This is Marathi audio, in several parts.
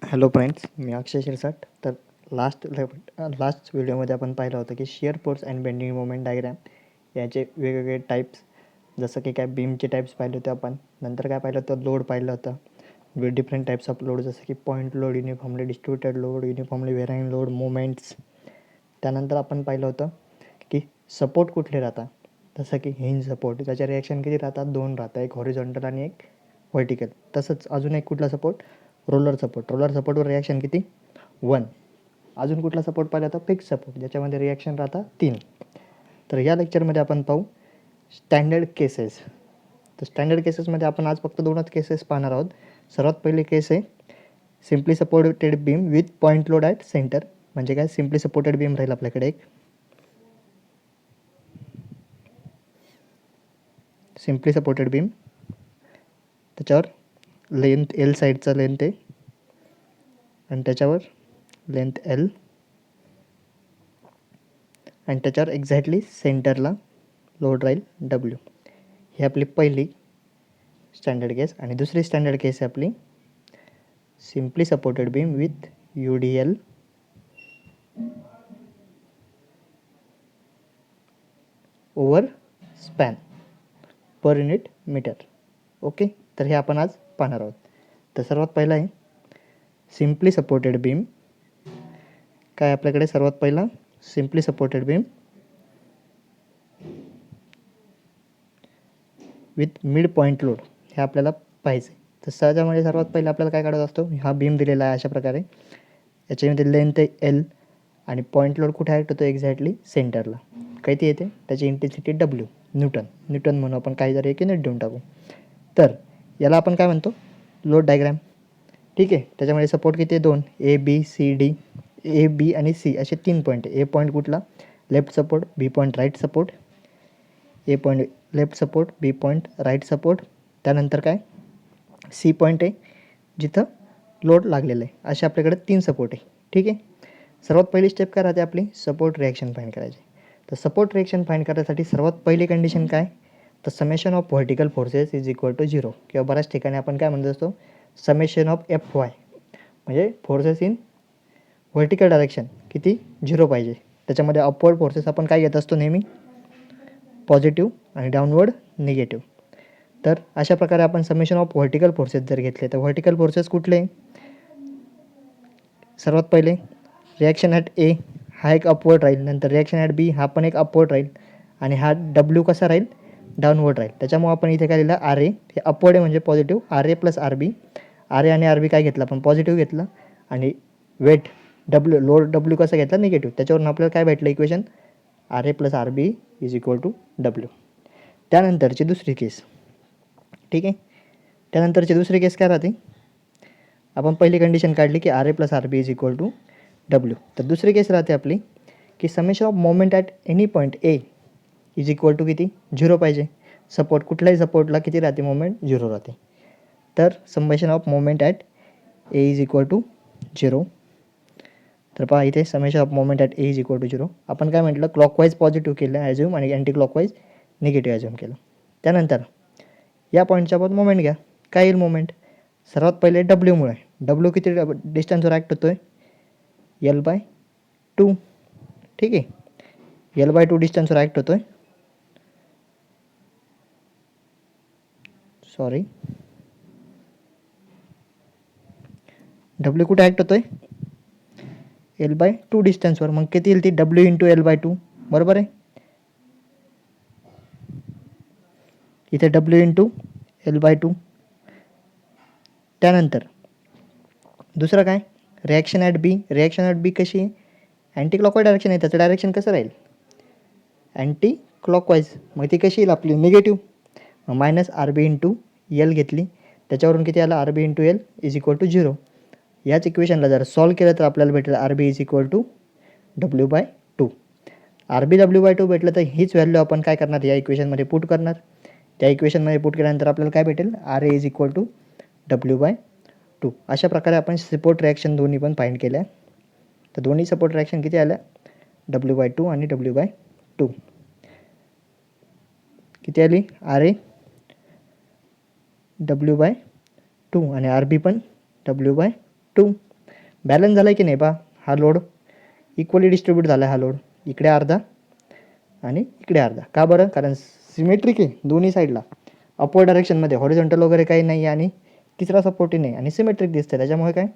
हॅलो फ्रेंड्स, मी अक्षय शिरसाट. तर लास्ट व्हिडिओमध्ये आपण पाहिलं होतं की shear force and bending moment diagram याचे वेगवेगळे टाईप्स, जसं की काय बीमचे टाईप्स पाहिले होते आपण. नंतर काय पाहिलं होतं, लोड पाहिलं होतं, डिफरंट टाईप्स ऑफ लोड, जसं की point load, uniformly distributed load, uniformly varying load, moments. त्यानंतर आपण पाहिलं होतं की सपोर्ट कुठले राहतात, जसं की हिंज सपोर्ट, त्याच्या रिॲक्शन किती राहतात, 2 राहतात, एक हॉरिझॉन्टल आणि एक व्हर्टिकल. तसंच अजून एक कुठला सपोर्ट, रोलर सपोर्टवर रिॲक्शन किती, 1. अजून कुठला सपोर्ट पाहिला तर फिक्स सपोर्ट, ज्याच्यामध्ये रिॲक्शन राहतात 3. तर या लेक्चरमध्ये आपण पाहू स्टँडर्ड केसेस. तर स्टँडर्ड केसेसमध्ये आपण आज फक्त 2च केसेस पाहणार आहोत. सर्वात पहिली केस आहे simply supported beam with point load at centre. म्हणजे काय, सिम्पली सपोर्टेड बीम राहील आपल्याकडे एक. सिम्पली सपोर्टेड बीम, त्याच्यावर लेंथ एल साईडचा लेंथ आहे आणि त्याच्यावर लेंथ एल, आणि त्याच्यावर एक्झॅक्टली सेंटरला लोड राहील डब्ल्यू. ही आपली पहिली स्टँडर्ड केस. आणि दुसरी स्टँडर्ड केस आहे आपली simply supported beam with U D L over span per unit meter. Okay, तर हे आपण आज पाहणार आहोत. तर सर्वात पहिला आहे सिम्पली सपोर्टेड बीम. काय आपल्याकडे सर्वात पहिला simply supported beam with mid point load, हे आपल्याला पाहिजे. तर सहजामध्ये सर्वात पहिलं आपल्याला काय काढत असतो, हा बीम दिलेला आहे अशा प्रकारे. याच्यामध्ये लेंथ आहे एल आणि पॉईंट लोड कुठे ॲक्ट होतो, एक्झॅक्टली सेंटरला. किती येते, त्याची इंटेन्सिटी डब्ल्यू, न्यूटन म्हणून आपण काही जरी एक युनिट देऊन टाकू. तर याला आपण काय म्हणतो, लोड डायग्रॅम. ठीक आहे, त्याच्यामध्ये सपोर्ट किती आहे, 2, A B C D. A B आणि सी असे 3 पॉईंट आहे. ए पॉईंट कुठला, लेफ्ट सपोर्ट, बी पॉईंट राईट सपोर्ट. ए पॉईंट लेफ्ट सपोर्ट, बी पॉईंट राईट सपोर्ट. त्यानंतर काय, सी पॉईंट आहे जिथं लोड लागलेलं आहे. असे आपल्याकडे 3 सपोर्ट आहे. ठीक आहे, सर्वात पहिली स्टेप काय राहते आपली, सपोर्ट रिॲक्शन फाईंड करायची. तर सपोर्ट रिॲक्शन फाईंड करण्यासाठी सर्वात पहिली कंडिशन काय, तर summation of vertical forces is equal to 0. किंवा बऱ्याच ठिकाणी आपण काय म्हणत असतो, समेशन ऑफ एफ वाय, म्हणजे फोर्सेस इन व्हर्टिकल डायरेक्शन किती, 0 पाहिजे. त्याच्यामध्ये अपवर्ड फोर्सेस आपण काय घेत असतो नेहमी, पॉझिटिव्ह, आणि डाऊनवर्ड निगेटिव्ह. तर अशा प्रकारे आपण समेशन ऑफ व्हर्टिकल फोर्सेस जर घेतले तर व्हर्टिकल फोर्सेस कुठले, सर्वात पहिले रिॲक्शन ॲट ए हा एक अपवर्ड राहील, नंतर रिॲक्शन ॲट बी हा पण एक अपवर्ड राहील, आणि हा डब्ल्यू कसा राहील, डाऊनवर्ड राहील. त्याच्यामुळे आपण इथे काय लिहिलं, आर ए, हे अपवर्ड आहे म्हणजे positive, R A plus R B. R A आणि आर बी काय घेतलं आपण, पॉझिटिव्ह घेतलं, आणि वेट डब्ल्यू, लोड डब्ल्यू कसा घेतला, निगेटिव्ह. त्याच्यावरून आपल्याला काय भेटलं equation, R A plus R B is equal to W. त्यानंतरची दुसरी केस. ठीक आहे, त्यानंतरची दुसरी केस काय राहते, आपण पहिली कंडिशन काढली की R A plus R B is equal to W. तर दुसरी केस राहते आपली की summation of moment at any point A is equal to किती, 0 पाहिजे. सपोर्ट कुठल्याही सपोर्टला किती राहते, मोमेंट 0 राहते. तर summation of moment at A is equal to 0. तर पहा इथे summation of moment at A is equal to 0. आपण काय म्हटलं, क्लॉकवाईज पॉझिटिव्ह केलं ॲज्युम, आणि अँटी क्लॉकवाईज निगेटिव्ह ॲज्युम केलं. त्यानंतर या पॉईंटच्या पण मोमेंट घ्या. काय येईल मोमेंट, सर्वात पहिले डब्ल्यूमुळे. डब्ल्यू किती डिस्टन्सवर ॲक्ट होतो आहे, L/2. ठीक आहे, L/2 डिस्टन्सवर ॲक्ट होतो आहे. सॉरी, डब्ल्यू कुठे ॲक्ट होतो आहे, L/2 डिस्टन्सवर. मग किती येईल ती, डब्ल्यू इंटू L/2, बरोबर आहे. इथे डब्ल्यू इंटू L/2. त्यानंतर दुसरं काय, reaction at B. Reaction at B कशी आहे, अँटी क्लॉकवाईज डायरेक्शन आहे, त्याचं डायरेक्शन कसं राहील, अँटी क्लॉकवाईज. मग ती कशी येईल आपली, निगेटिव्ह. मग minus R B into L घेतली, त्याच्यावरून किती आलं, R B into L is equal to 0. याच इक्वेशनला जर सॉल्व केलं तर आपल्याला भेटेल R B is equal to W/2. R B W/2 भेटलं तर हीच व्हॅल्यू आपण काय करणार, या इक्वेशनमध्ये पुट करणार. त्या इक्वेशनमध्ये पुट केल्यानंतर आपल्याला काय भेटेल, R A is equal to W/2. अशा प्रकारे आपण सपोर्ट रिॲक्शन दोन्ही पण फाईंड केल्या. तर दोन्ही सपोर्ट रिॲक्शन किती आल्या, W/2 आणि W/2. किती आली, आर ए W/2 आणि आर बी पण W/2. बॅलन्स झाला आहे की नाही पहा, हा लोड इक्वली डिस्ट्रीब्यूट झाला आहे, हा लोड इकडे अर्धा आणि इकडे अर्धा. का बरं? कारण सिमेट्रिक आहे दोन्ही साईडला, अपवर्ड डायरेक्शनमध्ये, हॉरिझॉन्टल वगैरे काही नाही आहे आणि तिसरा सपोर्टही नाही आणि सिमेट्रिक दिसतं, त्याच्यामुळे काय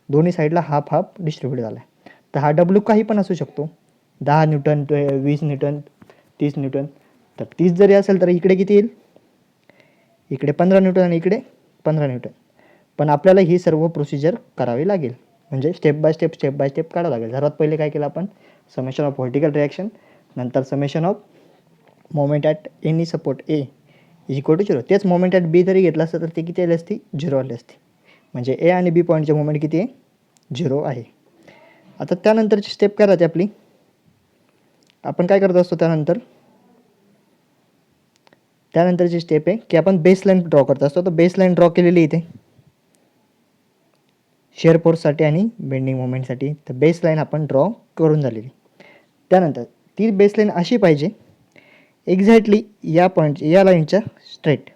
दोन्ही साईडला हाफ हाफ डिस्ट्रीब्यूट झाला आहे. तर हा डब्ल्यू काही पण असू शकतो, 10 न्यूटन, 20 न्यूटन, 30 न्यूटन. तर 30 जरी असेल तर इकडे किती येईल? इकडे 15 न्यूटन आणि इकडे 15 न्यूटन. पण आपल्याला ही सर्व प्रोसिजर करावी लागेल, म्हणजे स्टेप बाय स्टेप काढावं लागेल. सर्वात पहिले काय केलं आपण? समेशन ऑफ व्हर्टिकल रिॲक्शन, नंतर summation of moment at any support A is equal to 0. तेच मोमेंट ॲट बी जरी घेतलं असतं तर ते किती आली असती? 0 आली असती. म्हणजे ए आणि बी पॉईंटचे मोमेंट किती आहे? 0 आहे. आता त्यानंतरची स्टेप काय राहते आपली? आपण काय करत असतो त्यानंतरची स्टेप आहे की आपण बेसलाईन ड्रॉ करत असतो. तर बेसलाईन ड्रॉ केलेली इथे शिअर फोर्ससाठी आणि बेंडिंग मोमेंटसाठी. तर बेसलाईन आपण ड्रॉ करून झालेली. त्यानंतर ती बेसलाईन अशी पाहिजे एक्झॅक्टली या पॉईंट, या लाईनच्या स्ट्रेट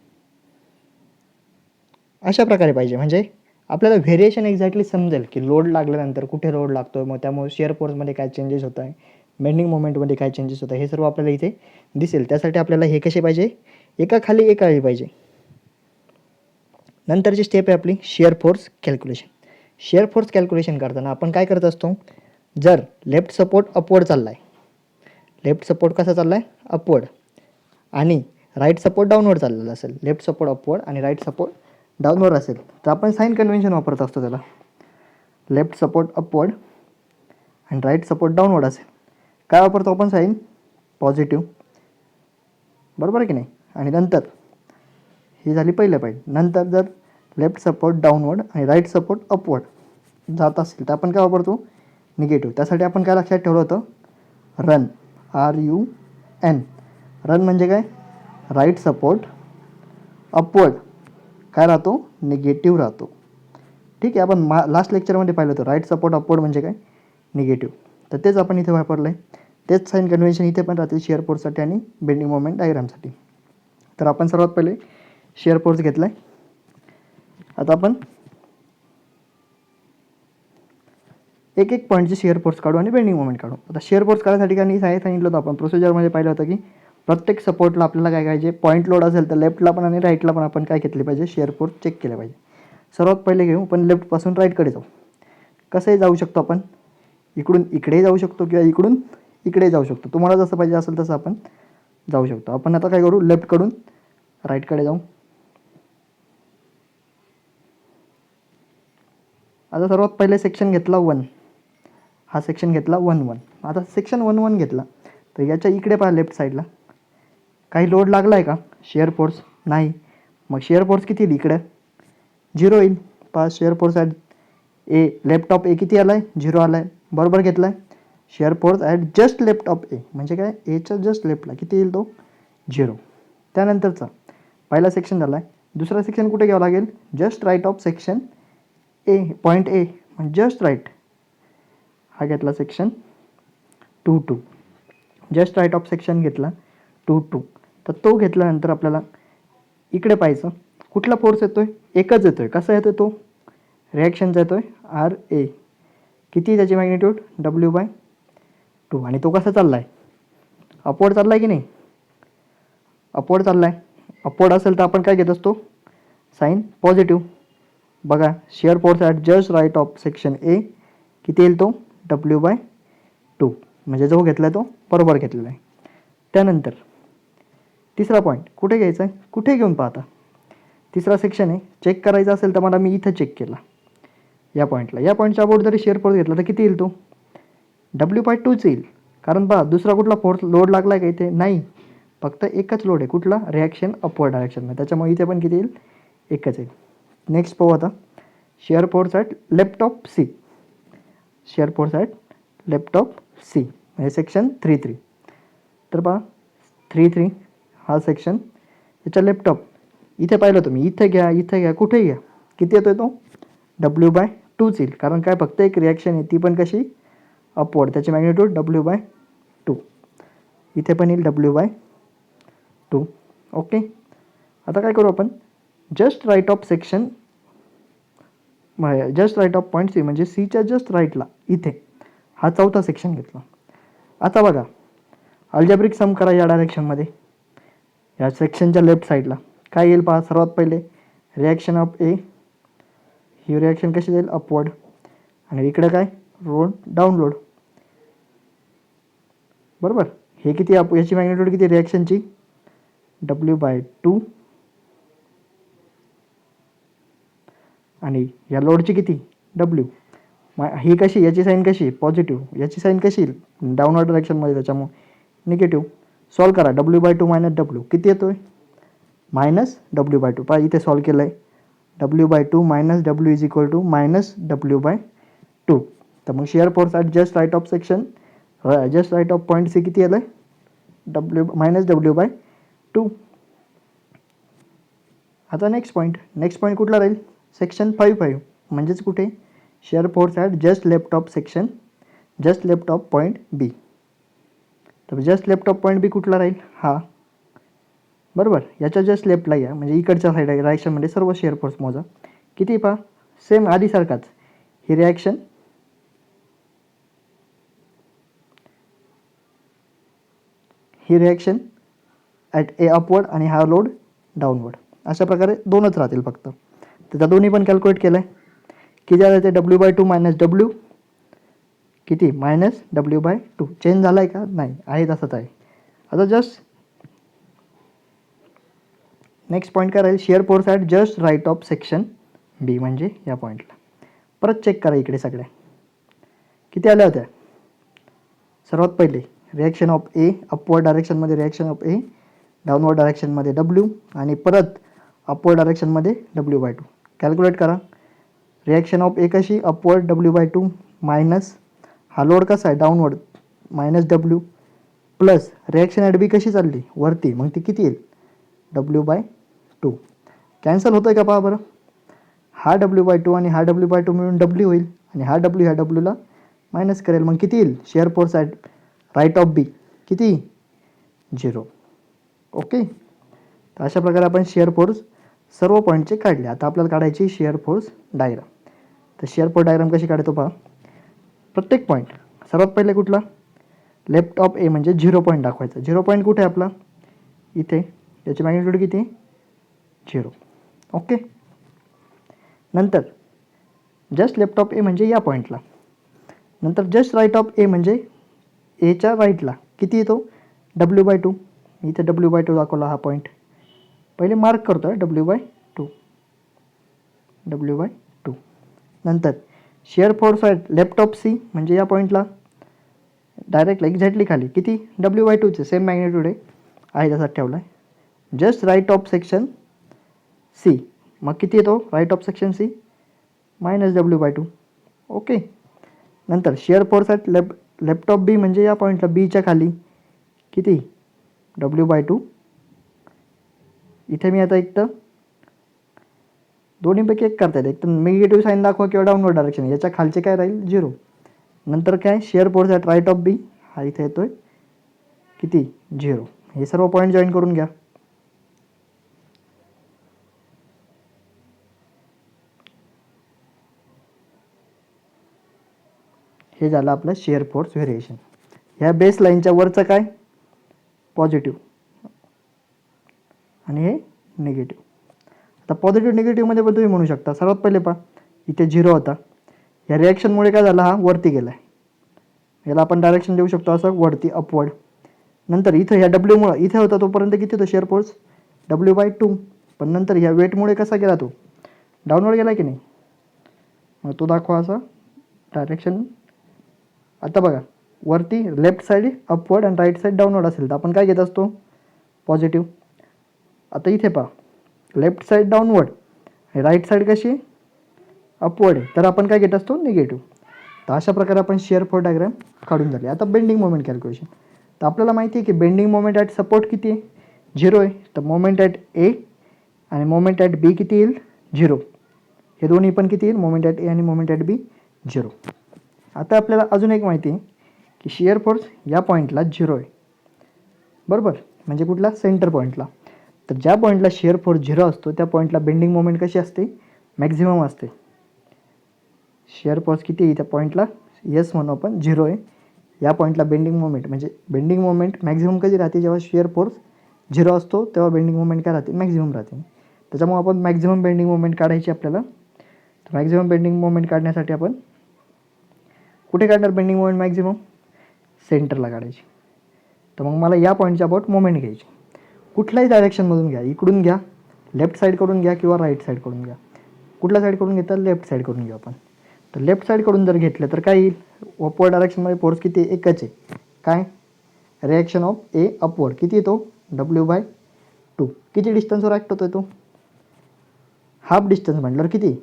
अशा प्रकारे पाहिजे, म्हणजे आपल्याला व्हेरिएशन एक्झॅक्टली समजेल की लोड लागल्यानंतर कुठे लोड लागतो, मग त्यामुळे शिअर फोर्समध्ये काय चेंजेस होत आहे, बेंडिंग मोमेंटमध्ये काय चेंजेस होत आहे, हे सर्व आपल्याला इथे दिसेल. त्यासाठी आपल्याला हे कसे पाहिजे? एका खाली एक आली पाहिजे. नंतरची स्टेप आहे आपली shear force calculation. Shear force calculation करताना आपण काय करत असतो? जर लेफ्ट सपोर्ट अपवर्ड चालला आहे, लेफ्ट सपोर्ट कसा चालला आहे? अपवर्ड, आणि राईट सपोर्ट डाऊनवर्ड चाललेला असेल, लेफ्ट सपोर्ट अपवर्ड आणि राईट सपोर्ट डाऊनवर्ड असेल, तर आपण साईन कन्व्हेन्शन वापरत असतो त्याला. लेफ्ट सपोर्ट अपवर्ड आणि राईट सपोर्ट डाऊनवर्ड असेल, काय वापरतो आपण? साईन पॉझिटिव्ह, बरोबर आहे की नाही? आणि नंतर ही झाली पहिलं पॉईंट. नंतर जर लेफ्ट सपोर्ट डाऊनवर्ड आणि राईट सपोर्ट अपवर्ड जात असेल तर आपण काय वापरतो? निगेटिव्ह. त्यासाठी आपण काय लक्षात ठेवलं होतं? Run, RUN. रन म्हणजे काय? राईट सपोर्ट अपवर्ड काय राहतो? निगेटिव्ह राहतो. ठीक आहे, आपण लास्ट लेक्चरमध्ये पाहिलं होतं राईट सपोर्ट अपवर्ड म्हणजे काय? निगेटिव्ह. तर तेच आपण इथे वापरलं आहे. तेच साईन कन्व्हेन्शन इथे पण राहते शिअर फोर्ससाठी आणि बेंडिंग मोमेंट डायग्रामसाठी. तर आपण सर्वात पहिले शिअर फोर्स घेतला आहे. आता आपण एक एक पॉईंटचे शिअर फोर्स काढू आणि बेंडिंग मोमेंट काढू. आता शिअर फोर्स काढण्यासाठी काय सांगितलं होतं आपण प्रोसिजरमध्ये पाहिलं होतं की प्रत्येक सपोर्टला आपल्याला काय करायचे? पॉईंट लोड असेल तर लेफ्टला पण आणि राईटला पण आपण काय घेतले पाहिजे? शिअर फोर्स चेक केले पाहिजे. सर्वात पहिले घेऊ पण लेफ्टपासून राईटकडे जाऊ. कसंही जाऊ शकतो आपण, इकडून इकडे जाऊ शकतो किंवा इकडून इकडे जाऊ शकतो. तुम्हाला जसं पाहिजे असेल तसं आपण जाऊ शकतो. आपण आता काय करू? लेफ्टकडून राईटकडे जाऊ. आता सर्वात पहिले सेक्शन घेतला 1, हा सेक्शन घेतला 1-1. आता सेक्शन 1-1 घेतला तर याच्या इकडे पहा लेफ्ट साईडला काही लोड लागला आहे का? शिअर फोर्स नाही. मग शिअर फोर्स किती येईल? इकडे 0 येईल. पहा shear force at A, left of A किती आला आहे? 0 आला आहे, बरोबर घेतला आहे. Shear force at just left of A म्हणजे काय? एच्या जस्ट लेफ्टला किती येईल तो? 0. त्यानंतरचा पहिला सेक्शन झाला आहे. दुसरा सेक्शन कुठे घ्यावा लागेल? Just right of section A, point A म्हणजे जस्ट राईट, हा घेतला section 2-2. Just right of section घेतला 2-2. तर तो घेतल्यानंतर आपल्याला इकडे पाहायचं कुठला फोर्स येतो आहे? एकच येतो आहे. कसा येतो तो? रिॲक्शनचा येतो आहे RA. किती त्याची मॅग्निट्यूड? W/2. आणि तो कसा चालला आहे? अपवर्ड चालला आहे की नाही? अपवर्ड चालला आहे. अपवर्ड असेल तर आपण काय घेत असतो? Sign positive. बघा shear force at just right of section A किती येईल तो? W/2. म्हणजे जो घेतला आहे तो बरोबर घेतलेला आहे. त्यानंतर तिसरा पॉईंट कुठे घ्यायचा आहे? कुठे घेऊन पाहता? तिसरा सेक्शन आहे, चेक करायचा असेल तर मला मी इथं चेक केला या पॉईंटला. या पॉईंटच्या अबाउट जरी शिअर फोर्स घेतला तर किती येईल तो? W/2च येईल. कारण पहा दुसरा कुठला फोर्स लोड लागला आहे का इथे? नाही, फक्त एकच लोड आहे. कुठला? रिॲक्शन अपवर्ड डायरेक्शनमध्ये. त्याच्यामुळे इथे पण किती येईल? एकच येईल. नेक्स्ट पाहू आता shear force at left of C. Shear force at left of C म्हणजे सेक्शन 3-3. तर पहा 3-3 हा सेक्शन याच्या लेफ्ट ऑफ इथे पाहिलं तुम्ही, इथे घ्या, इथे घ्या, कुठे घ्या, किती येतो तो? W/2च येईल. कारण काय? फक्त एक रिॲक्शन आहे, ती पण कशी? अपवर्ड. त्याची मॅग्निट्यूड W/2. इथे पण येईल W/2. ओके. आता काय करू आपण? Just right of section just right of point C म्हणजे सीच्या जस्ट राईटला इथे हा चौथा सेक्शन घेतला. आता बघा अल्जेब्रिक सम करा या डायरेक्शनमध्ये, या सेक्शनच्या लेफ्ट साईडला काय येईल पहा. सर्वात पहिले reaction of A, he reaction कशी जाईल अपवर्ड, आणि इकडे काय रोड डाऊनलोड. बरोबर, हे किती याची मॅग्निट्यूड किती रिॲक्शनची W/2 आणि या लोडची किती W. ही कशी, याची साईन कशी पॉझिटिव्ह, याची साईन कशी डाऊनवर्ड डायरेक्शनमध्ये, त्याच्यामुळे निगेटिव्ह. सॉल्व करा W/2 मायनस W किती येतोय -W/2. पहा इथे सॉल्व केलं आहे. W/2 minus W is equal to -W/2. तर मग shear force at just right of section, just right of point C किती आलं आहे -W/2. आता नेक्स्ट पॉईंट कुठला राहील सेक्शन 5 म्हणजेच कुठे shear force at just left of section, just left of point B. तर just left of point B कुठला राहील हा. बरोबर, याच्या जस्ट लेफ्टला या म्हणजे इकडच्या साईड डायरेक्शनमध्ये सर्व शिअर फोर्स मोजा किती. पहा सेम आधीसारखाच, ही रिॲक्शन ॲट ए अपवर्ड आणि हा लोड डाऊनवर्ड. अशा प्रकारे दोनच राहतील फक्त. तर त्या दोन्ही पण कॅल्क्युलेट केलं आहे. किती आलं ते W/2 मायनस W किती -W/2. चेंज झाला आहे का नाही, आहे तसंच आहे. आता जस्ट नेक्स्ट पॉईंट काय राहील shear force at just right of section B म्हणजे या पॉईंटला. परत चेक करा इकडे सगळ्या किती आल्या होत्या. सर्वात पहिले रिॲक्शन ऑफ ए अपवर्ड डायरेक्शनमध्ये, रिॲक्शन ऑफ ए डाऊनवर्ड डायरेक्शनमध्ये W, आणि परत अपवर्ड डायरेक्शनमध्ये W/2. कॅल्क्युलेट करा. रिॲक्शन ऑफ ए कशी अपवर्ड W/2 मायनस हा लोड कसा आहे downward -W plus reaction at B कशी चालली वरती, मग ती किती येईल W/2. कॅन्सल होतं आहे का पहा बरं. हा W/2 आणि हा W/2 मिळून W होईल, आणि हा W ह्या Wला मायनस करेल, मग किती येईल shear force at right of B किती 0. ओके, तर अशा प्रकारे आपण शिअर फोर्स सर्व पॉईंटचे काढले. आता आपल्याला काढायची शिअर फोर्स डायग्राम. तर शिअर फोर्स डायग्राम कशी काढतो पहा. प्रत्येक पॉईंट सर्वात पहिले कुठला लेफ्ट ऑफ ए म्हणजे 0 पॉईंट दाखवायचा. 0 पॉईंट कुठे आहे आपला इथे, याची मॅग्निट्यूड किती 0. ओके, नंतर जस्ट लेफ्ट ऑफ ए म्हणजे या पॉईंटला, नंतर जस्ट राईट ऑफ ए म्हणजे एच्या राईटला किती येतो W/2. इथे W/2 दाखवला हा पॉईंट, पहिले मार्क करतो आहे W/2. नंतर shear force at left of C म्हणजे या पॉईंटला डायरेक्टला एक्झॅक्टली खाली किती W/2चे सेम मॅग्निट्यूड आहे तसाच ठेवला आहे. Just right of section C मग किती येतो right of section C -W/2. Okay, नंतर shear force at left of B म्हणजे या पॉईंटला बीच्या खाली किती W/2. इथे मी आता एक तर दोन्हीपैकी एक करता येईल, एक तर निगेटिव्ह साईन दाखवा किंवा डाऊनवर्ड डायरेक्शन, याच्या खालचे काय राहील 0. नंतर काय shear force at right of B हा इथे येतोय किती 0. हे सर्व पॉईंट जॉईन करून घ्या. हे झालं आपलं शिअर फोर्स व्हेरिएशन. ह्या बेस लाईनच्या वरचं काय पॉझिटिव्ह आणि हे निगेटिव्ह. आता पॉझिटिव्ह निगेटिव्हमध्ये पण तुम्ही म्हणू शकता. सर्वात पहिले पहा इथे 0 होता, या रिॲक्शनमुळे काय झालं हा वरती गेला आहे, याला आपण डायरेक्शन देऊ शकतो असं वरती अपवर्ड. नंतर इथं ह्या Wमुळं इथे होता तोपर्यंत किती होतो शिअर फोर्स W/2, पण नंतर ह्या वेटमुळे कसा गेला तो डाऊनवर्ड गेला की नाही, मग तो दाखवा असा डायरेक्शन. आता बघा वरती लेफ्ट साईड अपवर्ड आणि राईट साईड डाऊनवर्ड असेल तर आपण काय घेत असतो पॉझिटिव्ह. आता इथे पहा लेफ्ट साईड डाऊनवर्ड आणि राईट साईड कशी अपवर्ड आहे, तर आपण काय घेत असतो निगेटिव्ह. तर अशा प्रकारे आपण शिअर फोर्स डायग्राम काढून झाली. आता बेंडिंग मोमेंट कॅल्क्युलेशन. तर आपल्याला माहिती आहे की बेंडिंग मोमेंट ॲट सपोर्ट किती आहे 0 आहे, तर मोमेंट ॲट ए आणि मोमेंट ॲट बी किती येईल 0. हे दोन्ही पण किती येईल मोमेंट ॲट ए आणि मोमेंट ॲट बी 0. आता आपल्याला अजून एक माहिती आहे की शिअर फोर्स या पॉईंटला 0 आहे. बरोबर, म्हणजे कुठला सेंटर पॉईंटला. तर ज्या पॉईंटला शिअर फोर्स 0 असतो त्या पॉईंटला बेंडिंग मोमेंट कशी असते मॅक्झिमम असते. शिअर फोर्स किती आहे त्या पॉईंटला, यस म्हणू आपण, 0 आहे. या पॉईंटला बेंडिंग मोमेंट, म्हणजे बेंडिंग मोमेंट मॅक्झिमम कधी राहते, जेव्हा शिअर फोर्स 0 असतो तेव्हा बेंडिंग मोमेंट काय राहते, मॅक्झिमम राहते. त्याच्यामुळे आपण मॅक्झिमम बेंडिंग मोमेंट काढायची आपल्याला. तर मॅक्झिमम बेंडिंग मोमेंट काढण्यासाठी आपण कुठे काढणार बेंडिंग मोमेंट मॅक्झिमम, सेंटरला काढायची. तर मग मला या पॉईंटच्या अबाउट मोमेंट घ्यायची. कुठल्याही डायरेक्शनमधून घ्या, इकडून घ्या, लेफ्ट साईडकडून घ्या किंवा राईट साईडकडून घ्या. कुठल्या साईडकडून घेता, लेफ्ट साईडकडून घेऊ आपण. तर लेफ्ट साईडकडून जर घेतलं तर काय येईल, अपवर्ड डायरेक्शनमध्ये फोर्स किती, एकच आहे. काय, रिॲक्शन ऑफ ए अपवर्ड किती येतो, W/2. किती डिस्टन्सवर ॲक्ट होतो तो, हाफ डिस्टन्स म्हटल्यावर किती,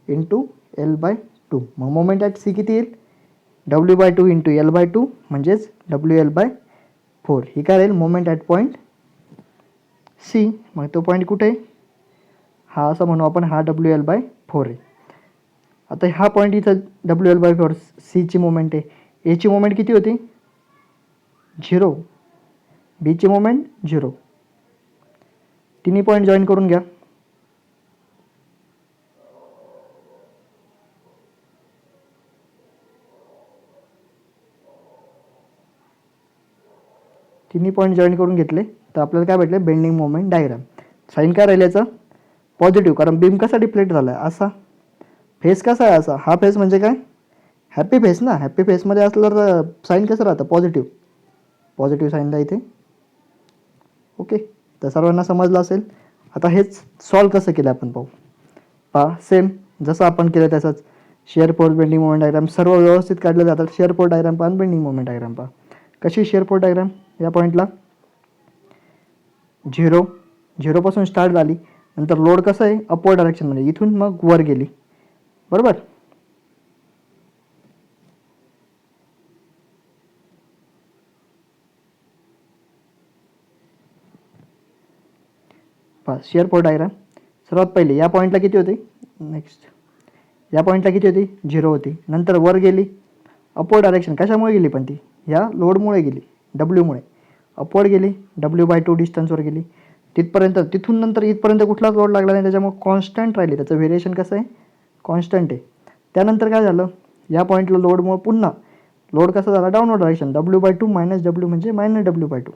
इंटू L/2. मग मोमेंट ॲट सी किती येईल, W/2 इंटू L/2 म्हणजेच WL/4. ही काय राहील मोमेंट ॲट पॉईंट सी. मग तो पॉईंट कुठे आहे, हा असं म्हणू आपण, हा WL/4 आहे. आता हा पॉईंट इथं WL/4 सीची मोमेंट आहे. एची मोमेंट किती होती, 0. बीची मोमेंट 0. तिन्ही पॉईंट जॉईन करून घ्या. तिन्ही पॉईंट जॉईन करून घेतले तर आपल्याला काय भेटले, बेंडिंग मोमेंट डायग्राम. साईन काय राहिलं याचं, पॉझिटिव्ह, कारण बीम कसा डिफ्लेक्ट झाला आहे, असा. फेस कसा आहे, असा. हा फेस म्हणजे काय, हॅप्पी फेस ना. हॅप्पी फेसमध्ये असलं तर साईन कसं राहतं, पॉझिटिव्ह. पॉझिटिव्ह साईनला इथे. ओके, तर सर्वांना समजलं असेल. आता हेच सॉल्व कसं केलं आपण पाहू. पहा, सेम जसं आपण केलं तसंच. Shear force, bending moment diagram सर्व व्यवस्थित काढलं जातात. शिअर फोर्स डायग्राम पहा, बेंडिंग मोमेंट डायग्राम पहा. कशी शिअर फोर्स डायग्राम, या पॉईंटला 0 पासून स्टार्ट झाली, नंतर लोड कसं आहे, अपवर्ड डायरेक्शनमध्ये, इथून मग वर गेली, बरोबर. पहा शिअर फोर्स डायग्राम. सर्वात पहिले या पॉईंटला किती होती, नेक्स्ट या पॉईंटला किती होती, 0 होती. नंतर वर गेली, अपवर्ड डायरेक्शन. कशामुळे गेली पण ती, या लोडमुळे गेली, डब्ल्यूमुळे. अपवर्ड गेली, W/2 डिस्टन्सवर गेली तिथपर्यंत. तिथून नंतर इथपर्यंत कुठलाच लोड लागला नाही, त्याच्यामुळे कॉन्स्टंट राहिली. त्याचं व्हेरिएशन कसं आहे, कॉन्स्टंट आहे. त्यानंतर काय झालं, या पॉईंटला लोडमुळे पुन्हा लोड कसा झाला, downward direction, W/2 minus W म्हणजे मायनस W/2.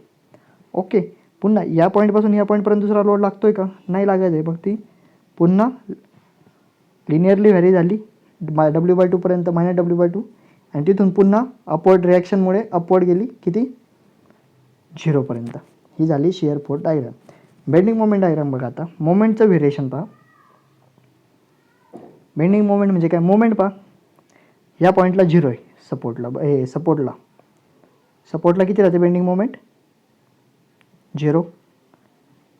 ओके, पुन्हा या पॉईंटपासून या पॉईंटपर्यंत दुसरा लोड लागतोय का, नाही लागायचं आहे. बघ ती पुन्हा लिनियरली व्हॅरी झाली, W/2 पर्यंत मायनस W/2, आणि तिथून पुन्हा अपवर्ड रिॲक्शनमुळे अपवर्ड गेली किती, 0 पर्यंत. ही झाली shear force diagram. Bending moment diagram बघा. आता मोमेंटचं व्हेरिएशन पहा. बेंडिंग मोमेंट म्हणजे काय, मोमेंट पहा, या पॉईंटला 0 आहे, सपोर्टला किती राहते बेंडिंग मोमेंट, 0.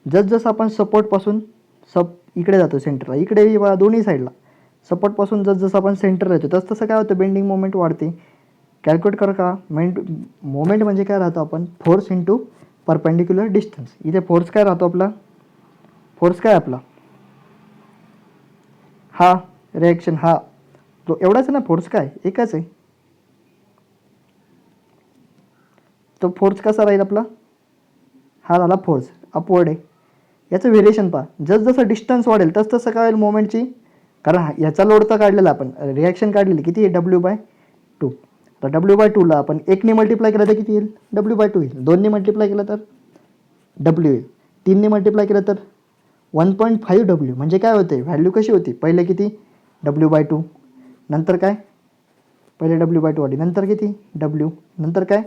जसं आपण सपोर्टपासून इकडे जातो सेंटरला, इकडे बघा दोन्ही साईडला, सपोर्टपासून जसं आपण सेंटर येतो तसं काय होतं, बेंडिंग मोमेंट वाढते. कॅल्क्युलेट करा का, मोमेंट म्हणजे काय राहतो, आपण फोर्स इंटू परपेंडिक्युलर डिस्टन्स. इथे फोर्स काय राहतो आपला, फोर्स काय आपला, हा रिॲक्शन, हा तो एवढाच आहे ना, फोर्स काय एकच आहे. तो फोर्स कसा राहील आपला, हा झाला फोर्स, अपवर्ड आहे. याचं व्हेरिएशन पहा, जसं डिस्टन्स वाढेल तसं काय होईल मोमेंटची, कारण याचा लोडचा काढलेला आपण रिॲक्शन काढलेली किती आहे, W/2. तर W/2ला आपण 1ने मल्टिप्लाय केलं तर किती येईल, W/2 येईल. 2ने मल्टिप्लाय केलं तर W येईल. 3ने मल्टिप्लाय केलं तर 1.5 W. म्हणजे काय होते, व्हॅल्यू कशी होती, पहिले किती W/2, नंतर काय, पहिले W/2 वाढली, नंतर किती W, नंतर काय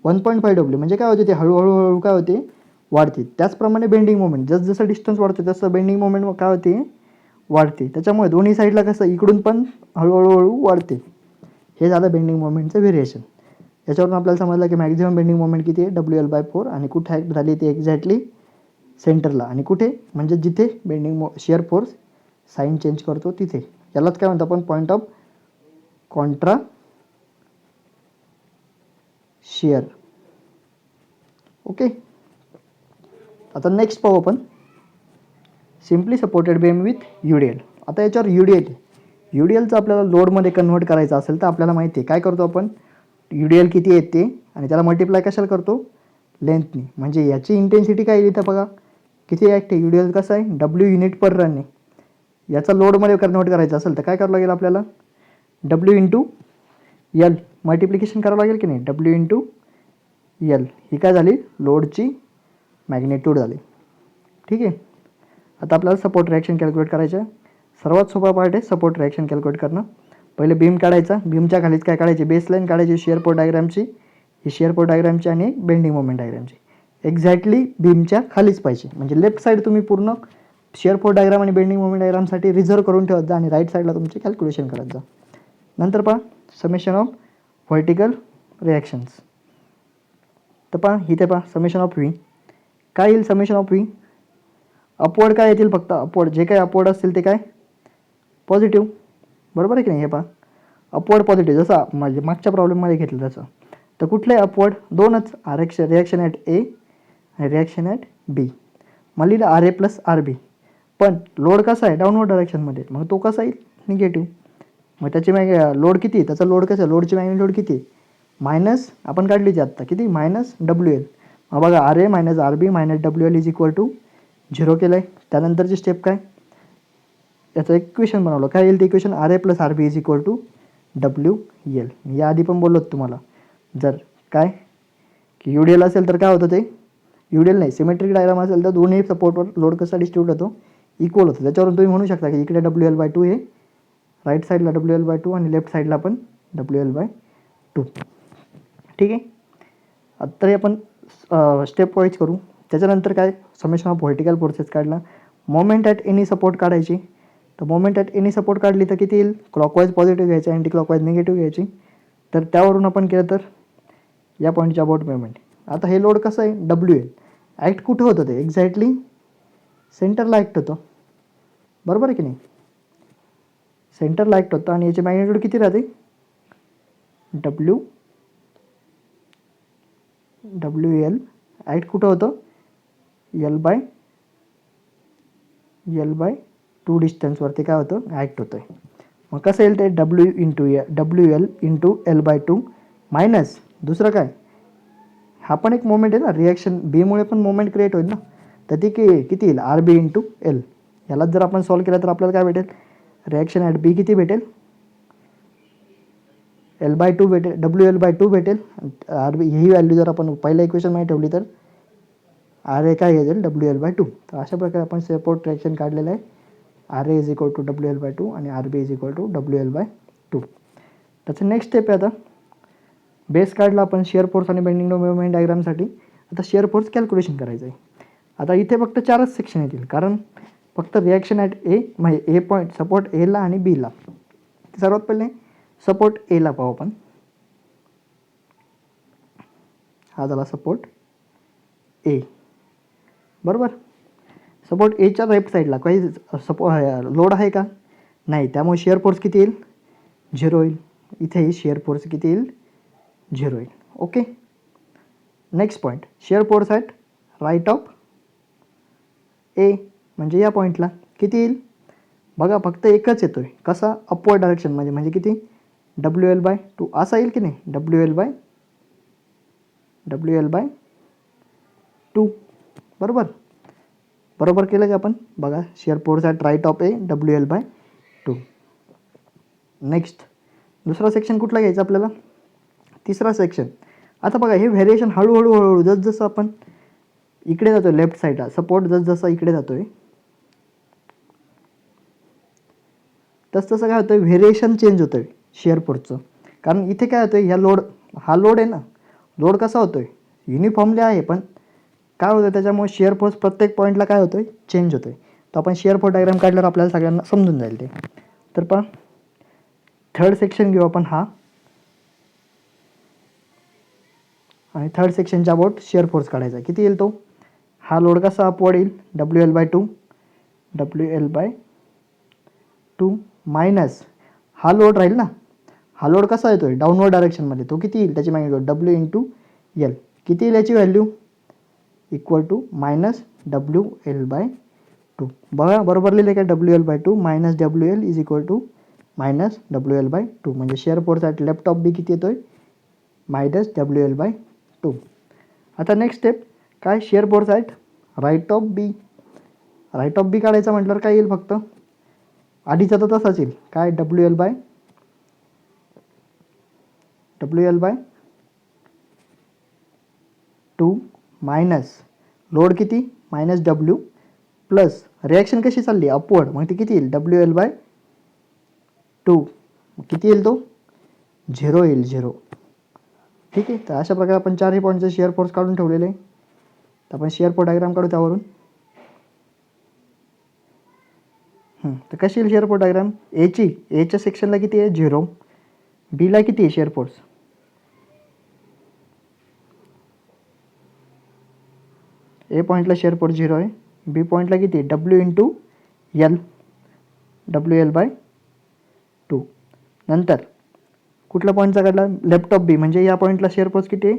1.5 W. म्हणजे काय होते, ते हळूहळू काय होते, वाढते. त्याचप्रमाणे बेंडिंग मोमेंट, जसं डिस्टन्स वाढते तसं बेंडिंग मोमेंट काय होते, वाढते. त्याच्यामुळे दोन्ही साईडला कसं इकडून पण हळूहळू वाढते. हे झालं बेंडिंग मोमेंटचं व्हेरिएशन. याच्यावरून आपल्याला समजलं की मॅक्झिमम बेंडिंग मोमेंट किती आहे, WL/4, आणि कुठे ॲक्ट झाली ती एक्झॅक्टली सेंटरला, आणि कुठे म्हणजे जिथे bending shear force sign change करतो तिथे. यालाच काय म्हणतो आपण, point of contra shear. Okay, आता नेक्स्ट पाहू आपण, simply supported beam with UDL. आता याच्यावर UDLचं आपल्याला लोडमध्ये कन्व्हर्ट करायचं असेल तर आपल्याला माहिती आहे काय करतो आपण, UDL किती येते आणि त्याला मल्टिप्लाय कशाला करतो, लेंथनी. म्हणजे याची इंटेन्सिटी काय येईल इथं बघा, किती ॲक्ट आहे, UDL कसं आहे, W युनिट पर रन आहे. याचा लोडमध्ये कन्व्हर्ट करायचं असेल तर काय करावं लागेल आपल्याला, डब्ल्यू इंटू यल मल्टिप्लिकेशन करावं लागेल की नाही, डब्ल्यू इंटू यल ही काय झाली लोडची मॅग्नेट्यूड झाली. ठीक आहे. आता आपल्याला सपोर्ट रिॲक्शन कॅल्क्युलेट करायचं आहे. सर्वात सोपा पार्ट आहे सपोर्ट रिॲक्शन कॅल्क्युलेट करणं. पहिले बीम काढायचा, बीमच्या खालीच काय काढायची बेसलाईन काढायची शिअर फोर्स डायग्रामची, ही शिअर फोर्स डायग्रामची आणि बेंडिंग मोमेंट डायग्रामची एक्झॅक्टली बीमच्या खालीच पाहिजे. म्हणजे लेफ्ट साईड तुम्ही पूर्ण शिअर फोर्स डायग्राम आणि बेंडिंग मोमेंट डायग्रामसाठी रिझर्व करून ठेवत जा आणि राईट साईडला तुमचे कॅल्क्युलेशन करत जा. नंतर पहा समेशन ऑफ व्हर्टिकल रिॲक्शन्स. तर पहा इथे पहा समेशन ऑफ व्ही काय येईल, समेशन ऑफ व्ही अपवर्ड काय येतील फक्त अपवर्ड, जे काय अपवर्ड असतील ते काय पॉझिटिव्ह, बरोबर आहे की नाही. हे पहा अपवर्ड पॉझिटिव्ह जसं म्हणजे मागच्या प्रॉब्लेममध्ये घेतलं तसं. तर कुठले अपवर्ड दोनच, रिॲक्शन ॲट ए आणि रिॲक्शन ॲट बी. मला लिहिलं आर ए प्लस आर बी, पण लोड कसा आहे डाऊनवर्ड डायरेक्शनमध्ये, मग तो कसा येईल निगेटिव्ह. मग त्याची लोड किती, त्याचा लोड कसं आहे, लोडची मॅग्नेट्यूड किती मायनस आपण काढलीची आत्ता किती मायनस डब्ल्यू एल. मग बघा R A minus R B minus W L is equal to 0 केलं आहे. त्यानंतरची स्टेप काय, याचं इक्वेशन बनवलं, काय येईल ते equation R A plus R B is equal to W L. या आधी पण बोललो तुम्हाला, जर काय की यू डी एल असेल तर काय होतं ते, यू डी एल नाही सिमेट्रिक डायग्राम असेल तर दोन्ही सपोर्टवर लोड कसा डिस्ट्रीब्यूट होतो इक्वल होतो. त्याच्यावरून तुम्ही म्हणू शकता की इकडे डब्ल्यू एल बाय टू हे राईट साईडला डब्ल्यू एल बाय टू आणि लेफ्ट साईडला पण डब्ल्यू एल बाय टू. ठीक आहे. आता आपण स्टेप वाईज करू. त्याच्यानंतर काय समेशन ऑफ व्हर्टिकल फोर्सेस काढला, मोमेंट ॲट एनी सपोर्ट काढायची. तर मोमेंट ॲट एनी सपोर्ट काढली तर किती येईल, क्लॉकवाईज पॉझिटिव्ह घ्यायची अँटी क्लॉकवाईज निगेटिव्ह घ्यायची. तर त्यावरून आपण केलं तर या पॉईंटच्या अबाउट मुवमेंट. आता हे लोड कसं आहे डब्ल्यू एल ॲक्ट कुठं होतं ते एक्झॅक्टली सेंटरला ॲक्ट होतं, बरोबर आहे की नाही. सेंटरला ॲक्ट होतं आणि याची मॅग्नेट्यूड किती राहते डब्ल्यू एल ॲक्ट कुठं होतं एल बाय टू डिस्टन्सवरती काय होतं ॲक्ट होतं आहे. मग कसं येईल ते W L into L by two minus दुसरं काय, हा पण एक मोमेंट आहे ना, रिॲक्शन बीमुळे पण मोमेंट क्रिएट होईल ना, तर ती किती येईल आर बी इंटू एल. यालाच जर आपण सॉल्व केलं तर आपल्याला काय भेटेल, रिॲक्शन ॲट बी किती भेटेल एल बाय टू भेटेल, डब्ल्यू एल बाय टू भेटेल. आर बी ही व्हॅल्यू जर आपण पहिल्या इक्वेशनमध्ये ठेवली तर आर ए काय येईल डब्ल्यू एल बाय टू. तर अशा प्रकारे आपण सपोर्ट रिॲक्शन काढलेलं आहे, R A is equal to W L by two आणि R B is equal to W L by two. त्याचं नेक्स्ट स्टेप आहे आता बेस काढला आपण शिअर फोर्स आणि बेंडिंग मोमेंट डायग्रामसाठी. आता शिअर फोर्स कॅल्क्युलेशन करायचं आहे. आता इथे फक्त 4च सेक्शन येतील कारण फक्त रिॲक्शन ॲट ए म्हणजे ए पॉईंट सपोर्ट एला आणि बीला. सर्वात पहिले सपोर्ट एला पाहू आपण. हा झाला सपोर्ट ए, बरोबर. सपोर्ट एच्या लेफ्ट साईडला काही लोड आहे का नाही, त्यामुळे शिअर फोर्स किती येईल 0 येईल. इथेही शिअर फोर्स किती येईल 0 येईल. Okay. Next point shear force at right of A म्हणजे या पॉईंटला किती येईल बघा, फक्त एकच येतो आहे कसा अपवर्ड डायरेक्शनमध्ये, म्हणजे किती डब्ल्यू एल बाय टू असा येईल की नाही, डब्ल्यू एल बाय टू. बरोबर केलं का आपण बघा, shear force at right of A W L by two. नेक्स्ट दुसरा सेक्शन कुठला घ्यायचा आपल्याला, तिसरा सेक्शन. आता बघा हे व्हेरिएशन हळूहळू जसं आपण इकडे जातो आहे लेफ्ट साईडला सपोर्ट जसं इकडे जातो आहे तसं काय होतं आहे व्हेरिएशन चेंज होतं आहे शिअर फोर्सचं. कारण इथे काय होतं आहे हा लोड आहे ना, लोड कसा होतो आहे युनिफॉर्मली आहे, पण काय होतं त्याच्यामुळे शिअर फोर्स प्रत्येक पॉईंटला काय होतं आहे चेंज होतो आहे. तर आपण शिअर फोर्स डायग्राम काढल्यावर आपल्याला सगळ्यांना समजून जाईल ते. तर पहा थर्ड सेक्शन घेऊ आपण हा, आणि थर्ड सेक्शनच्या अबाउट शिअर फोर्स काढायचा किती येईल तो. हा लोड कसा अपवर्ड येईल W L by two minus हा लोड राहील ना, हा लोड कसा येतो आहे डाऊनवर्ड डायरेक्शनमध्ये, तो किती येईल त्याची मॅग्नेट्यूड डब्ल्यू इंटू एल. किती येईल याची value equal to minus W L by two. बरोबर लिहिले का W L by two minus W L is equal to minus W L by two. म्हणजे shear force at left of B किती येतो आहे minus W L by two. आता नेक्स्ट स्टेप काय shear force at right of B काढायचा म्हटल्यावर काय येईल फक्त आधीचा तर तसाच येईल काय W L bye WL/2 minus load किती -W प्लस रिॲक्शन कशी चालली अपवर्ड, मग ती किती येईल WL/2 किती येईल तो 0 येईल 0. ठीक आहे. तर अशा प्रकारे आपण चारही पॉईंटचे शिअर फोर्स काढून ठेवलेले आहे. तर आपण शिअर फोर्स डायग्राम काढू त्यावरून. तर कशी येईल शिअर फोर्स डायग्राम एच्या सेक्शनला किती आहे 0, बीला किती आहे शिअर फोर्स ए पॉईंटला शिअर फोर्स 0 आहे, बी पॉईंटला किती आहे WL/2. नंतर कुठल्या पॉईंटचा काढला लेफ्ट ऑफ बी, म्हणजे या पॉईंटला शिअर फोर्स किती आहे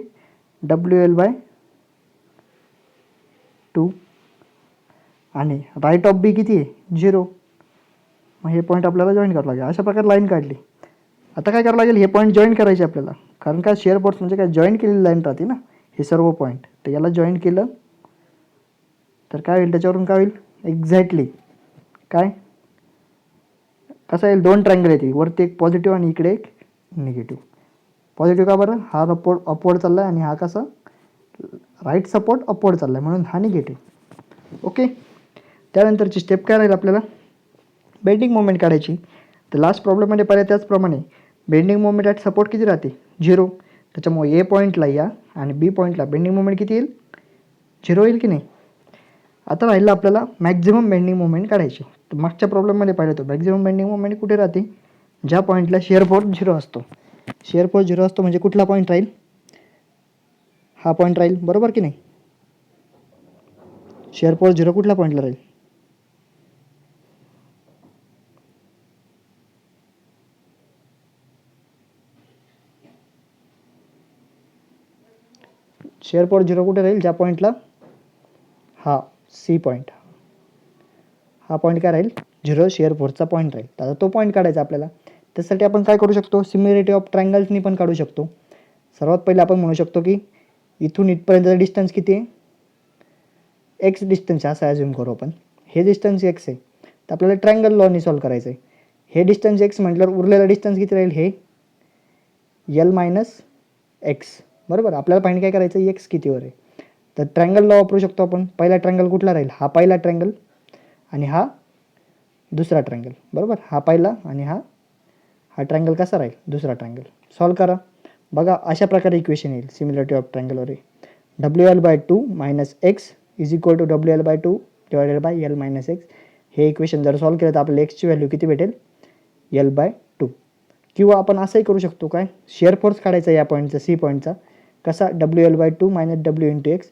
WL/2 आणि राईट ऑफ बी किती आहे 0. मग हे पॉईंट आपल्याला जॉईन करावं लागेल. अशा प्रकारे लाईन काढली. आता काय करावं लागेल, हे पॉईंट जॉईन करायचे आपल्याला, कारण काय शिअर फोर्स म्हणजे काय जॉईन केलेली लाईन राहते ना हे सर्व पॉईंट. तर याला जॉईन केलं तर काय होईल, त्याच्यावरून काय होईल एक्झॅक्टली काय कसं येईल, दोन ट्रायंगल येतील, वरती एक पॉझिटिव्ह आणि इकडे एक निगेटिव्ह. पॉझिटिव्ह का बरं, हा अपवर्ड चालला आहे आणि हा कसा राईट सपोर्ट अपवर्ड चालला आहे म्हणून हा निगेटिव्ह. ओके. त्यानंतरची स्टेप काय राहील आपल्याला बेंडिंग मोमेंट काढायची. तर लास्ट प्रॉब्लेममध्ये पाहिजे त्याचप्रमाणे बेंडिंग मोमेंट ॲट सपोर्ट किती राहते 0. त्याच्यामुळे ए पॉईंटला या आणि बी पॉईंटला बेंडिंग मोमेंट किती येईल 0 येईल की नाही. आता राहिलं आपल्याला मॅक्झिमम बेंडिंग मोमेंट काढायची. तर मागच्या प्रॉब्लेममध्ये पाहिलं तो मॅक्झिमम बेंडिंग मोमेंट कुठे राहते, ज्या पॉईंटला शिअर फोर्स 0 असतो. शिअर फोर्स 0 असतो म्हणजे कुठला पॉईंट राहील, हा पॉईंट राहील बरोबर की नाही. शिअर फोर्स 0 कुठल्या पॉईंटला राहील शिअर फोर्स 0 कुठे राहील, ज्या पॉईंटला हा सी पॉईंट, हा पॉईंट काय राहील 0 शिअर फोर्सचा पॉईंट राहील. तर आता तो पॉईंट काढायचा आपल्याला. त्यासाठी आपण काय करू शकतो, सिमिलरिटी ऑफ ट्रायंगल्सनी पण काढू शकतो. सर्वात पहिले आपण म्हणू शकतो की इथून इथपर्यंतचा डिस्टन्स किती आहे एक्स डिस्टन्स आहे असं ॲज्युम करू आपण. हे डिस्टन्स एक्स आहे, तर आपल्याला ट्रायंगल लॉनी सॉल्व करायचं आहे. हे डिस्टन्स एक्स म्हटल्यावर उरलेला डिस्टन्स किती राहील हे L-x बरोबर. आपल्याला पाहिजे काय करायचं एक्स कितीवर आहे. तर ट्रायंगल लॉ वापरू शकतो आपण. पहिला ट्रायंगल कुठला राहील, हा पहिला ट्रायंगल आणि हा दुसरा ट्रायंगल बरोबर. हा पहिला आणि हा ट्रायंगल कसा राहील दुसरा ट्रायंगल. सॉल्व करा बघा, अशा प्रकारे इक्वेशन येईल सिमिलरिटी ऑफ ट्रायंगलवर आहे. WL/2 - x is equal to WL/2 divided by L - x. हे इक्वेशन जर सॉल्व केलं तर आपल्याला एक्सची व्हॅल्यू किती भेटेल L/2. किंवा आपण असंही करू शकतो काय, शिअर फोर्स काढायचा या पॉईंटचा सी पॉईंटचा कसा WL/2 - W × x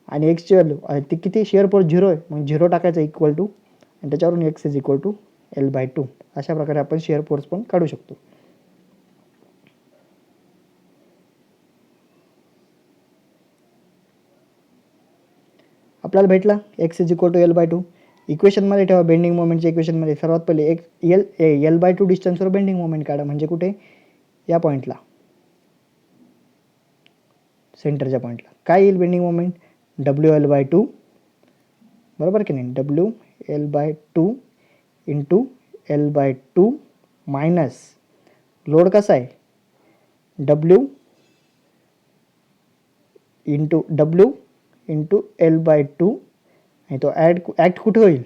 आणि एक्सची व्हॅल्यू ती किती शिअर फोर्स 0 आहे मग 0 टाकायचं इक्वल टू आणि त्याच्यावरून x is equal to L/2. अशा प्रकारे आपण शिअर फोर्स पण काढू शकतो. आपल्याला भेटला x is equal to L/2. इक्वेशनमध्ये ठेवा बेंडिंग मोमेंटच्या इक्वेशनमध्ये सर्वात पहिले एक L/2 डिस्टन्सवर बेंडिंग मोमेंट काढा, म्हणजे कुठे या पॉईंटला सेंटरच्या पॉईंटला काय येईल बेंडिंग मोमेंट WL/2 बरोबर की नाही. WL/2 into L/2 minus load कसा आहे W इंटू L/2 आणि तो ॲक्ट कुठे होईल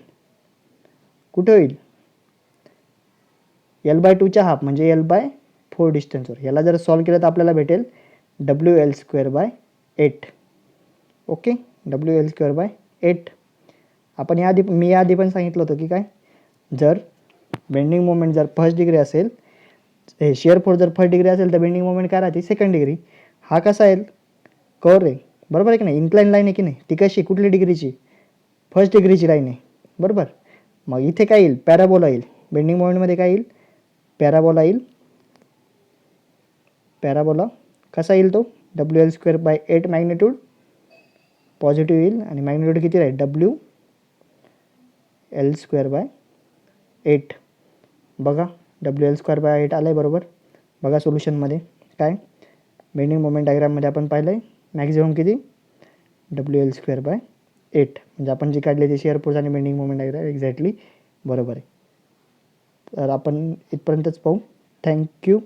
L/2च्या हाफ म्हणजे L/4 डिस्टन्सवर. याला जर सॉल्व केलं तर आपल्याला भेटेल WL²/8. Okay, WL²/8. आपण मी याआधी पण सांगितलं होतं की काय, जर बेंडिंग मोमेंट जर फर्स्ट डिग्री असेल, शिअर फोर्स जर फर्स्ट डिग्री असेल तर बेंडिंग मोमेंट काय राहते सेकंड डिग्री. हा कसा येईल कर्व आहे बरोबर आहे की नाही, इन्क्लाइन लाईन आहे की नाही. ती कशी कुठली डिग्रीची फर्स्ट डिग्रीची लाईन आहे बरोबर. मग इथे काय येईल पॅराबोला येईल. बेंडिंग मोमेंटमध्ये काय येईल पॅराबोला येईल. पॅराबोला कसा येईल तो WL²/8 मॅग्निट्यूड पॉझिटिव्ह येईल आणि मॅग्निट्यूड किती राहील WL²/8. बघा WL²/8 आलं आहे बरोबर. बघा सोल्युशनमध्ये काय बेंडिंग मोमेंट डायग्राममध्ये आपण पाहिलं आहे मॅक्झिमम किती WL²/8. म्हणजे आपण जी काढली ती शिअर फोर्स आणि बेंडिंग मोमेंट डायग्राम एक्झॅक्टली बरोबर आहे. तर आपण इथपर्यंतच पाहू. थँक्यू.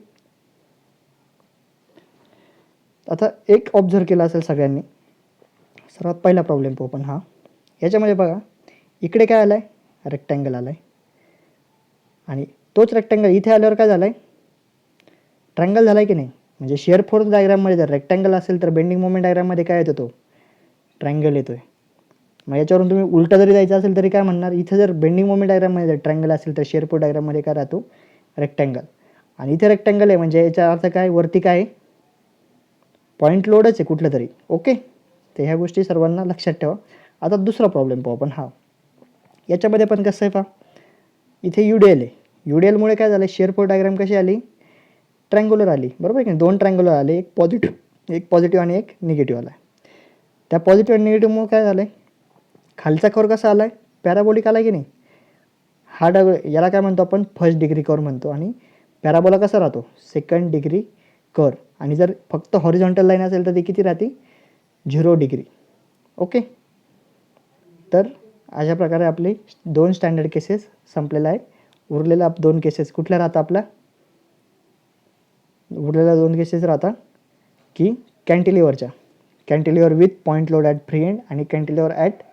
आता एक ऑब्झर्व केला असेल सगळ्यांनी, सर्वात पहिला प्रॉब्लेम पाहू पण हा. याच्यामध्ये बघा इकडे काय आलं आहे, रेक्टँगल आला आहे, आणि तोच रेक्टँगल इथे आल्यावर काय झालं आहे, ट्रायंगल झाला आहे की नाही. म्हणजे शिअर फोर्स डायग्राममध्ये जर रेक्टँगल असेल तर बेंडिंग मोमेंट डायग्राममध्ये काय येतो, तो ट्रायंगल येतो आहे. मग याच्यावरून तुम्ही उलटा जरी जायचं असेल तरी काय म्हणणार, इथं जर बेंडिंग मोमेंट डायग्राममध्ये जर ट्रायंगल असेल तर शिअर फोर्स डायग्राममध्ये काय राहतो, रेक्टँगल. आणि इथे रेक्टँगल आहे म्हणजे याचा अर्थ काय, वरती काय पॉईंट लोडच आहे कुठलं तरी. ओके, तर ह्या गोष्टी सर्वांना लक्षात ठेवा. आता दुसरा प्रॉब्लेम पाहू आपण. हा याच्यामध्ये पण कसं आहे पहा, इथे UDL आहे. UDLमुळे काय झालं, शिअर फोर्स डायग्राम कशी आली, ट्रँग्युलर आली, बरोबर की नाही. 2 ट्रँग्युलर आले, एक पॉझिटिव्ह आणि एक निगेटिव्ह आला. त्या पॉझिटिव्ह आणि निगेटिव्हमुळे काय झालं आहे, खालचा कर्व कसा आला आहे, पॅराबोलिक आला की नाही. हा याला काय म्हणतो आपण, फर्स्ट डिग्री कर्व म्हणतो. आणि पॅराबोला कसा राहतो, सेकंड डिग्री कर्व. आणि जर फक्त हॉरिझॉन्टल लाईन असेल तर ती किती राहते, 0 डिग्री. ओके, तर अशा प्रकारे आपले 2 स्टँडर्ड केसेस संपलेला आहे. उरलेल्या 2 केसेस कुठल्या राहतात आपल्या, उरलेल्या 2 केसेस राहतात की cantilever with point load at free end आणि cantilever at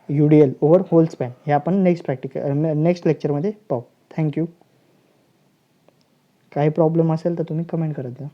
UDL over whole span. हे आपण नेक्स्ट लेक्चरमध्ये पाहू. थँक्यू. काही प्रॉब्लेम असेल तर तुम्ही कमेंट करत जा.